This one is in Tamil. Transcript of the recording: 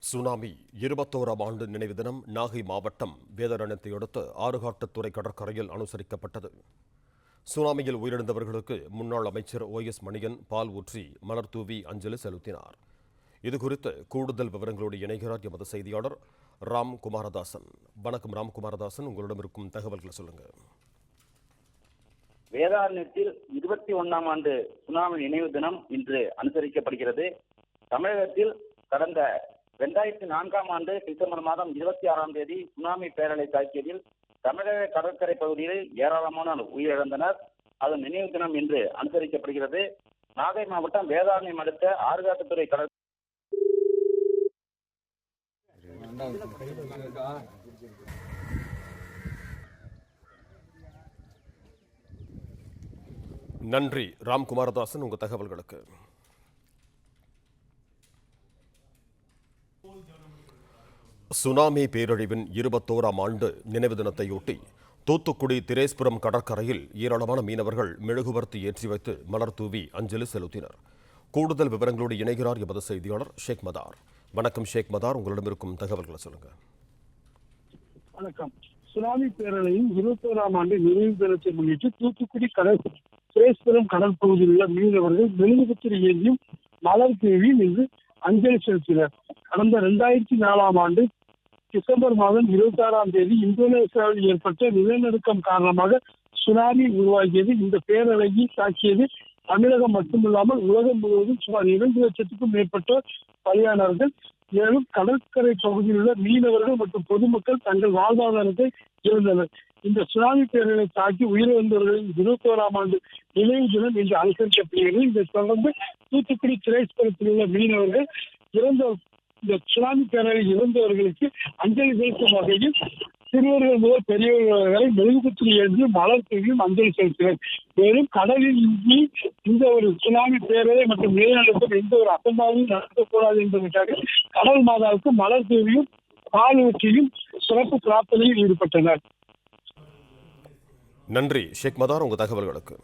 சுனாமி 21ஆம் ஆண்டு நினைவு தினம் நாகை மாவட்டம் வேதாரண்யத்தை அடுத்த ஆறுகாட்டுத்துறை கடற்கரையில் அனுசரிக்கப்பட்டது. சுனாமியில் உயிரிழந்தவர்களுக்கு முன்னாள் அமைச்சர் OS மணியன் பால் ஊற்றி மலர் தூவி அஞ்சலி செலுத்தினார். இதுகுறித்து கூடுதல் விவரங்களோடு இணைகிறார் எமது செய்தியாளர் ராம் குமாரதாசன். வணக்கம் ராம் குமாரதாசன், உங்களிடம் இருக்கும் தகவல்களை சொல்லுங்க. வேதாரண்யத்தில் 21ஆம் ஆண்டு சுனாமி நினைவு தினம் இன்று அனுசரிக்கப்படுகிறது. தமிழகத்தில் கடந்த 2004ஆம் ஆண்டு டிசம்பர் மாதம் 26ஆம் தேதி சுனாமி பேரலை தாக்கியதில் தமிழக கடற்கரை பகுதியில் ஏராளமானோர் உயிரிழந்தனர். அதன் நினைவு தினம் இன்று அனுசரிக்கப்படுகிறது. நாகை மாவட்டம் வேதாரண்யம் அடுத்த ஆறுகாட்டுத்துறை கடற்கரை நன்றி ராம் குமாரதாசன், உங்க தகவல்களுக்கு. சுனாமி பேரழிவின் 21ஆம் ஆண்டு நினைவு தினத்தையொட்டி தூத்துக்குடி திரேஸ்புரம் கடற்கரையில் ஏராளமான மீனவர்கள் மெழுகுவர்த்தி ஏற்றி வைத்து மலர் தூவி அஞ்சலி செலுத்தினர். கூடுதல் விவரங்களோடு இணைகிறார் எமது செய்தியாளர் ஷேக் மதார். வணக்கம் ஷேக் மதார், உங்களிடம் இருக்கும் தகவல்களை சொல்லுங்க. வணக்கம். சுனாமி பேரலையின் 21ஆம் ஆண்டு நினைவு தினத்தை முன்னிட்டு தூத்துக்குடி திரேஸ்புரம் கடல் பகுதியில் உள்ள மீனவர்கள் மெழுகுவர்த்தி ஏந்தியும் மலர் தூவியும் இன்று அஞ்சலி செலுத்தினர். கடந்த 2004ஆம் ஆண்டு டிசம்பர் மாதம் 26ஆம் தேதி இந்தோனேசியாவில் ஏற்பட்ட நிலநடுக்கம் காரணமாக சுனாமி உருவாகியது. இந்த பேரலையை தாக்கியது தமிழகம் மட்டுமில்லாமல் உலகம் முழுவதும் சுமார் 2 லட்சத்துக்கும் மேற்பட்டோர் பலியானார்கள். மேலும் கடற்கரை பகுதியில் உள்ள மீனவர்கள் மற்றும் பொதுமக்கள் தங்கள் வாழ்வாதாரத்தை இழந்தனர். இந்த சுனாமி பேரலை தாக்கி உயிரிழந்தவர்களின் 21ஆம் ஆண்டு நினைவு தினம் இன்று அனுசரிக்கப்படுகிறது. இதைத் தொடர்ந்து தூத்துக்குடி திரேஸ்புரத்தில் உள்ள மீனவர்கள் இந்த சுனாமி பேரலையில் இறந்தவர்களுக்கு அஞ்சலி செலுத்தும் வகையில் சிறுவர்கள் முதல் பெரியவர்கள் வரை மெழுகுவர்த்தி ஏந்தி மலர் தூவியும் அஞ்சலி செலுத்தினர். மேலும் கடலில் இந்த ஒரு சுனாமி பேரலை மற்றும் நிலநடுக்கம் எந்த ஒரு அசம்பாவிலும் நடக்கக்கூடாது என்பதற்காக கடல் மாதாவுக்கு மலர் தூவியும் பால் ஊற்றியும் சிறப்பு பிரார்த்தனையில் ஈடுபட்டனர். நன்றி ஷேக் மதார், உங்க தகவல்களுக்கு.